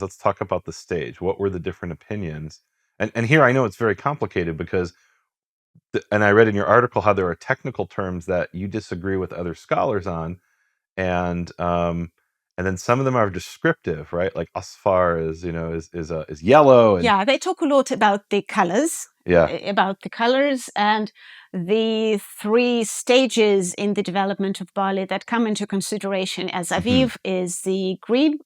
let's talk about the stage. What were the different opinions? And here I know it's very complicated because, and I read in your article how there are technical terms that you disagree with other scholars on, and then some of them are descriptive, right? Like asfar is yellow, and Yeah, they talk a lot about the colors. Yeah. About the colors and the 3 stages in the development of barley that come into consideration as Aviv is the green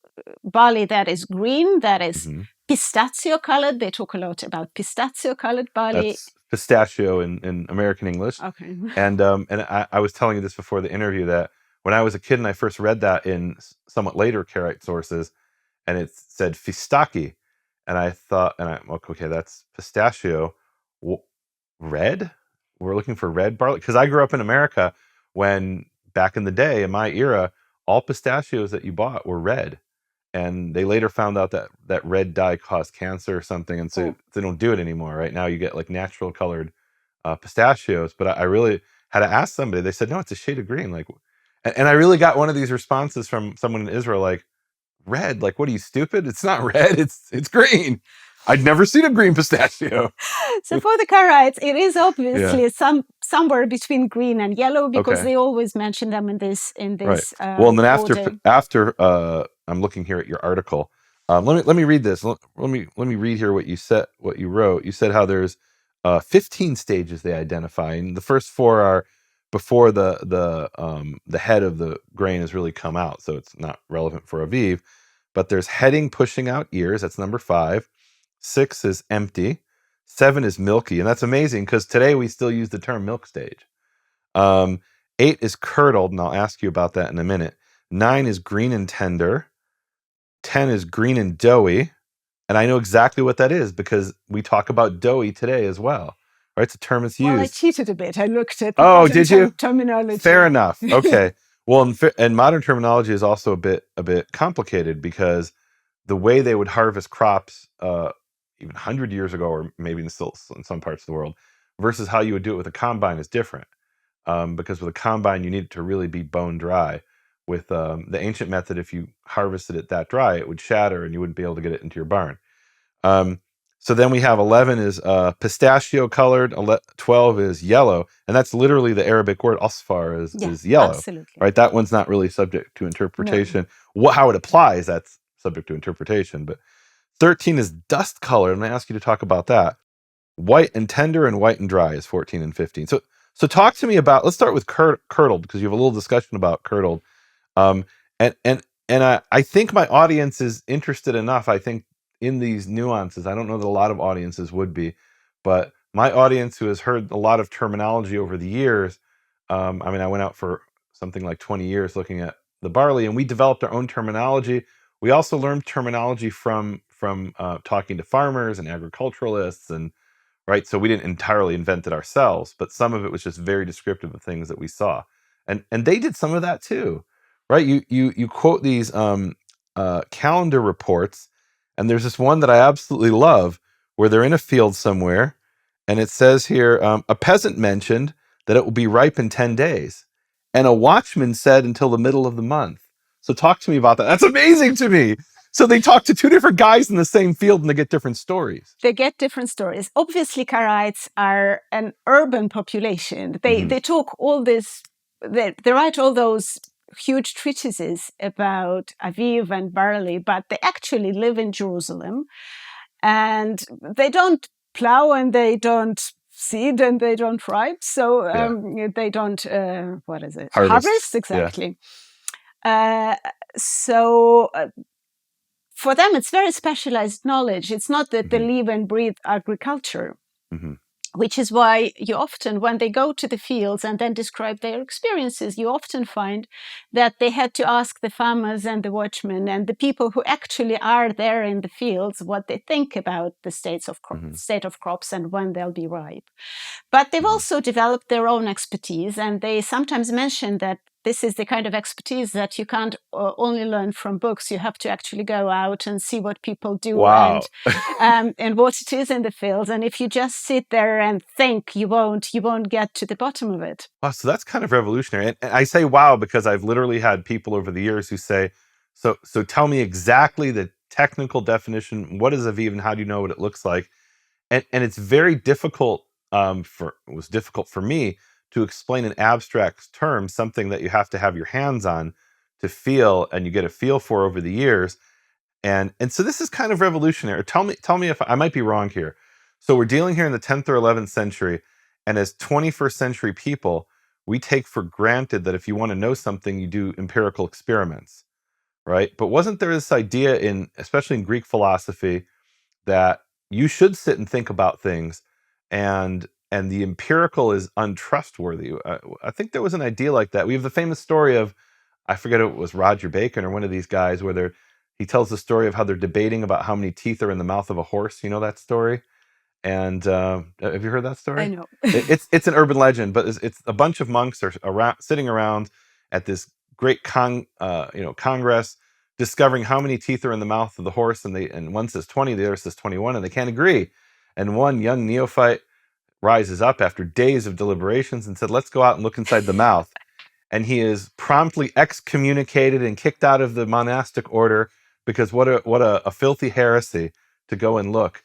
barley that is green, that is pistachio colored. They talk a lot about pistachio colored barley. That's pistachio in American English. Okay. And I was telling you this before the interview that when I was a kid and I first read that in somewhat later Karaite sources, and it said fistaki, and I thought, okay, that's pistachio. Red? We're looking for red barley? Because I grew up in America when, back in the day, in my era, all pistachios that you bought were red. And they later found out that red dye caused cancer or something, and so they don't do it anymore. Right now you get like natural colored pistachios. But I really had to ask somebody. They said, no, it's a shade of green. Like, and I really got one of these responses from someone in Israel, like, red? Like, what are you, stupid? It's not red. It's green. I'd never seen a green pistachio. So for the Karaites, it is obviously somewhere between green and yellow, because they always mention them in this. Right. Well, and then after I'm looking here at your article. Let me read this. Let me read here what you said, what you wrote. You said how there's 15 stages they identify, and the first 4 are before the head of the grain has really come out, so it's not relevant for Aviv. But there's heading, pushing out ears. That's number 5. 6 is empty. 7 is milky, and that's amazing because today we still use the term milk stage. 8 is curdled, and I'll ask you about that in a minute. 9 is green and tender. 10 is green and doughy, and I know exactly what that is because we talk about doughy today as well. Right, it's a term that's used. Well, I cheated a bit. I looked at did you? Terminology. Fair enough. Okay. Well, and modern terminology is also a bit complicated because the way they would harvest crops even 100 years ago, or maybe still in some parts of the world, versus how you would do it with a combine is different. Because with a combine, you need it to really be bone dry. With the ancient method, if you harvested it that dry, it would shatter and you wouldn't be able to get it into your barn. So then we have 11 is pistachio colored, 12 is yellow, and that's literally the Arabic word asfar is yellow. Absolutely. Right? That one's not really subject to interpretation. No. How it applies, that's subject to interpretation. But 13 is dust colored. I'm going to ask you to talk about that. White and tender and white and dry is 14 and 15. So talk to me about, let's start with curdled, because you have a little discussion about curdled. And I think my audience is interested enough, I think, in these nuances. I don't know that a lot of audiences would be, but my audience who has heard a lot of terminology over the years, I went out for something like 20 years looking at the barley, and we developed our own terminology. We also learned terminology from talking to farmers and agriculturalists, and right. So we didn't entirely invent it ourselves, but some of it was just very descriptive of things that we saw, and they did some of that too, right? You quote these calendar reports, and there's this one that I absolutely love where they're in a field somewhere, and it says here a peasant mentioned that it will be ripe in 10 days, and a watchman said until the middle of the month. So talk to me about that. That's amazing to me. So they talk to 2 different guys in the same field and they get different stories. They get different stories. Obviously, Karaites are an urban population. They talk all this, they write all those huge treatises about Aviv and barley, but they actually live in Jerusalem. And they don't plow and they don't seed and they don't ripe. So they don't, harvest, exactly. Yeah. For them, it's very specialized knowledge. It's not that they live and breathe agriculture, which is why you often, when they go to the fields and then describe their experiences, you often find that they had to ask the farmers and the watchmen and the people who actually are there in the fields what they think about the state of crops and when they'll be ripe. But they've also developed their own expertise, and they sometimes mention that this is the kind of expertise that you can't only learn from books. You have to actually go out and see what people do and what it is in the fields. And if you just sit there and think, you won't get to the bottom of it. Wow, so that's kind of revolutionary. And I say wow because I've literally had people over the years who say, so tell me exactly the technical definition. What is Aviv, and how do you know what it looks like? And it's very difficult. It was difficult for me to explain in abstract terms something that you have to have your hands on to feel, and you get a feel for over the years. And so this is kind of revolutionary. Tell me if I might be wrong here. So we're dealing here in the 10th or 11th century, and as 21st century people, we take for granted that if you want to know something, you do empirical experiments, right? But wasn't there this idea especially in Greek philosophy, that you should sit and think about things, and the empirical is untrustworthy? I think there was an idea like that. We have the famous story of, I forget if it was Roger Bacon or one of these guys, where he tells the story of how they're debating about how many teeth are in the mouth of a horse. You know that story? And have you heard that story? I know. It's an urban legend, but it's a bunch of monks are sitting around at this great congress, discovering how many teeth are in the mouth of the horse, and one says 20, the other says 21, and they can't agree. And one young neophyte rises up after days of deliberations and said, "Let's go out and look inside the mouth." And he is promptly excommunicated and kicked out of the monastic order, because what a filthy heresy to go and look.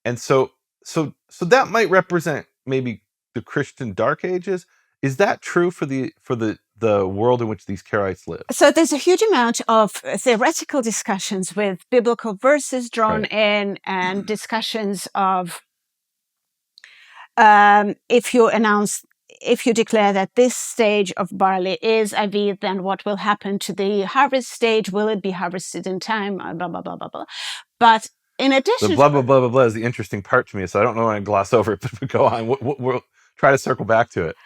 And so that might represent maybe the Christian Dark Ages. Is that true for the world in which these Karaites live? So there's a huge amount of theoretical discussions with biblical verses drawn in, and discussions of if you declare that this stage of barley is Aviv, then what will happen to the harvest stage? Will it be harvested in time? Blah, blah, blah, blah, blah. But in addition... The blah, blah, blah, blah, blah is the interesting part to me, so I don't know when I gloss over it, but go on. We'll try to circle back to it.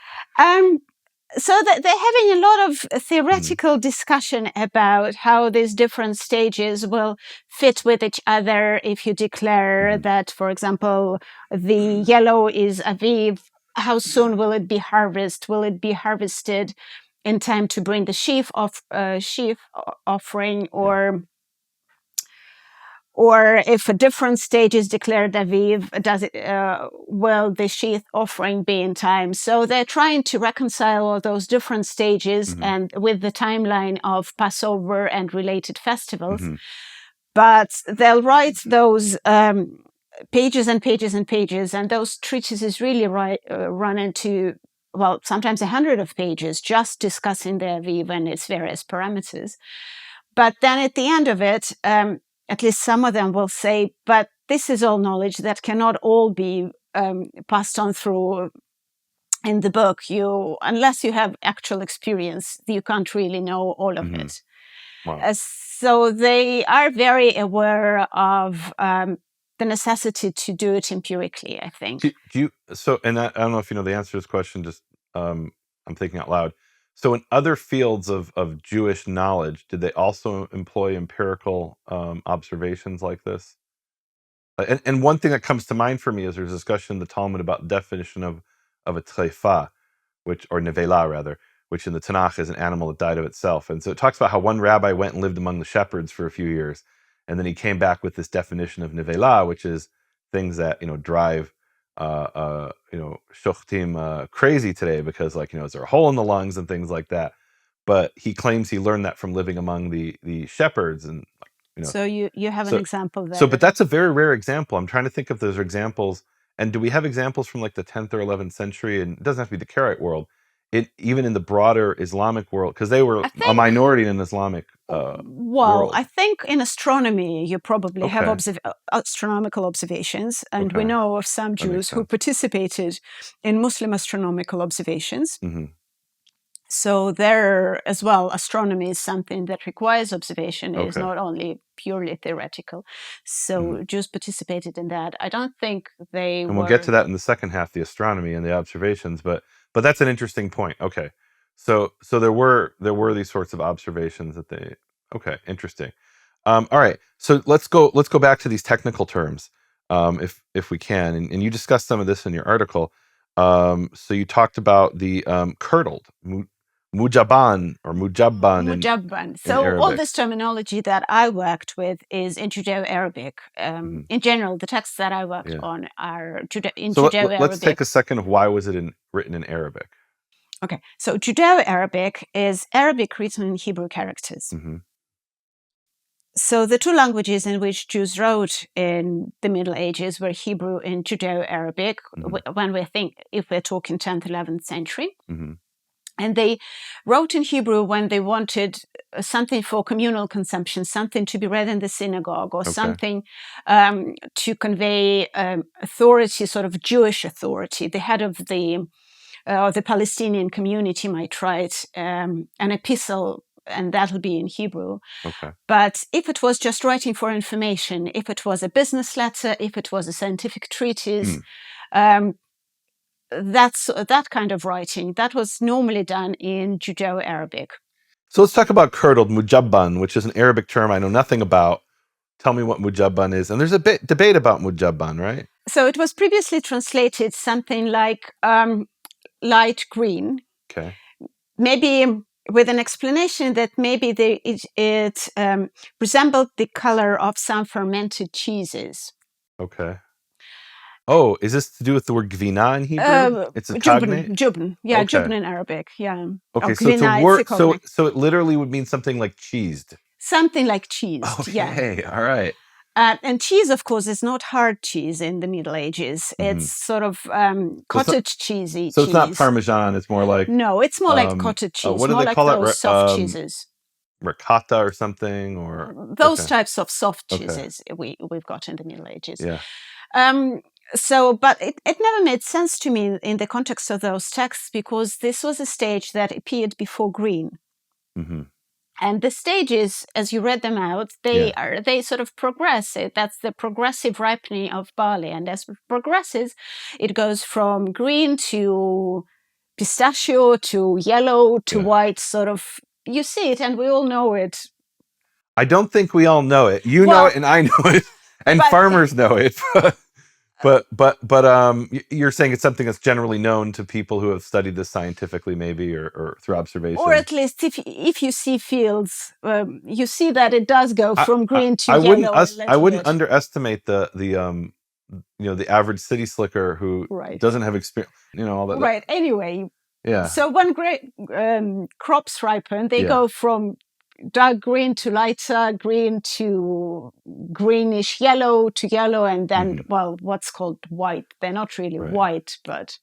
So that they're having a lot of theoretical discussion about how these different stages will fit with each other. If you declare that, for example, the yellow is Aviv, how soon will it be harvested? Will it be harvested in time to bring the sheaf offering, or if a different stage is declared Aviv, will the sheaf offering be in time? So they're trying to reconcile all those different stages and with the timeline of Passover and related festivals. But they'll write those pages and pages and pages, and those treatises really run into, well, sometimes 100 of pages just discussing the Aviv and its various parameters. But then at the end of it, at least some of them will say, but this is all knowledge that cannot all be passed on through in the book. Unless you have actual experience, you can't really know all of it. Wow. So they are very aware of the necessity to do it empirically, I think. And I don't know if you know the answer to this question, just I'm thinking out loud. So in other fields of Jewish knowledge, did they also employ empirical observations like this? And one thing that comes to mind for me is there's a discussion in the Talmud about the definition of a treifa, or nevela rather, which in the Tanakh is an animal that died of itself. And so it talks about how one rabbi went and lived among the shepherds for a few years, and then he came back with this definition of nevela, which is things that drive shochtim crazy today, because is there a hole in the lungs and things like that. But he claims he learned that from living among the shepherds, and So you have an example there. But that's a very rare example. I'm trying to think if there's examples. And do we have examples from like the 10th or 11th century? And it doesn't have to be the Karaite world. Even in the broader Islamic world, because they were a minority in Islamic world. I think in astronomy you probably have astronomical observations, and we know of some Jews who participated in Muslim astronomical observations. So there as well, astronomy is something that requires observation. It is not only purely theoretical. So Jews participated in that. I don't think they were... And we'll get to that in the second half, the astronomy and the observations. But that's an interesting point. Okay. So there were these sorts of observations that they... Okay, interesting. All right. So let's go back to these technical terms, if we can. And you discussed some of this in your article. So you talked about the curdled, Mujaban or Mujabban. Mujabban. So all this terminology that I worked with is in Judeo-Arabic. In general, the texts that I worked on are in Judeo-Arabic. Let's take a second of why was it written in Arabic? Okay, so Judeo-Arabic is Arabic written in Hebrew characters. So the two languages in which Jews wrote in the Middle Ages were Hebrew and Judeo-Arabic, if we're talking 10th, 11th century. And they wrote in Hebrew when they wanted something for communal consumption, something to be read in the synagogue, or something to convey authority, sort of Jewish authority. The head of the Palestinian community might write an epistle, and that'll be in Hebrew. But if it was just writing for information, if it was a business letter, if it was a scientific treatise, that's that kind of writing that was normally done in Judeo-Arabic. So let's talk about curdled, mujabban, which is an Arabic term I know nothing about. Tell me what mujabban is. And there's a bit debate about mujabban, right? So it was previously translated something like light green. Okay. Maybe with an explanation that maybe it resembled the color of some fermented cheeses. Okay. Oh, is this to do with the word gvina in Hebrew? It's a cognate? Jubn. Yeah, jubn in Arabic. Yeah. Okay, so it's a word. So it literally would mean something like cheesed. Something like cheese. Okay, all right. And cheese, of course, is not hard cheese in the Middle Ages. It's sort of cottage cheesy. So it's not Parmesan. It's more like it's more like cottage cheese. What do they call it? Soft cheeses. Ricotta or something, or those types of soft cheeses we've got in the Middle Ages. Yeah. But it never made sense to me in the context of those texts, because this was a stage that appeared before green. And the stages, as you read them out, they sort of progress. That's the progressive ripening of barley. And as it progresses, it goes from green to pistachio to yellow to white, sort of. You see it, and we all know it. I don't think we all know it. You know it, and I know it, and farmers know it. But you're saying it's something that's generally known to people who have studied this scientifically, maybe, or through observation. Or at least if you see fields, you see that it does go from green to yellow. I wouldn't underestimate the average city slicker who doesn't have experience. All that. Right. Anyway. Yeah. So when crops ripen, they go from dark green to lighter green to greenish yellow to yellow, and then what's called white. They're not really white, but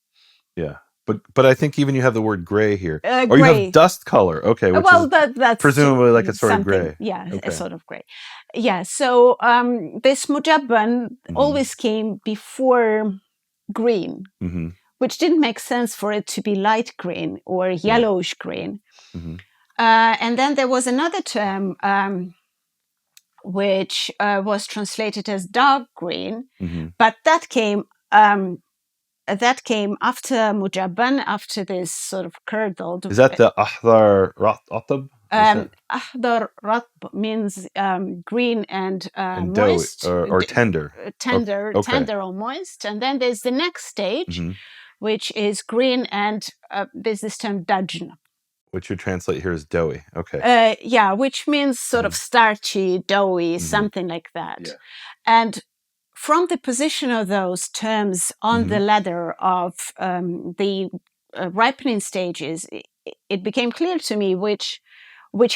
but I think even you have the word gray here, or you have dust color. Okay, which is that's presumably like a sort of gray. Yeah, a sort of gray. Yeah. So this mujabban always came before green, which didn't make sense for it to be light green or yellowish green. And then there was another term which was translated as dark green, but that came after mujabban, after this sort of curdled. Is that the ahdar ratab? Ahdar ratb means green and moist, or tender. Tender or moist. And then there's the next stage, which is green, and there's this term dajn, which you translate here as doughy. Okay. Which means sort of starchy, doughy, something like that. Yeah. And from the position of those terms on the ladder of the ripening stages, it became clear to me which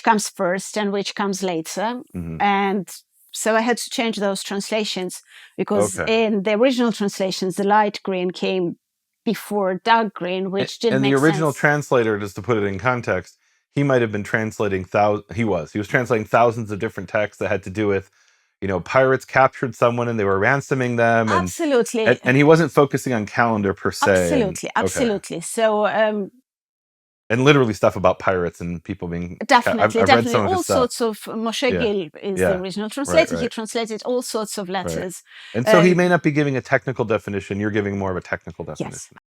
comes first and which comes later. And so I had to change those translations, because in the original translations, the light green came before dark green, which didn't make sense. And the original translator, just to put it in context, he might have been translating he was translating thousands of different texts that had to do with, pirates captured someone and they were ransoming them. And, absolutely. And he wasn't focusing on calendar per se. Absolutely. So and literally stuff about pirates and people being definitely. Read some of all sorts of Moshe Gil is the original translator. He translated all sorts of letters. And so he may not be giving a technical definition. You're giving more of a technical definition. Yes.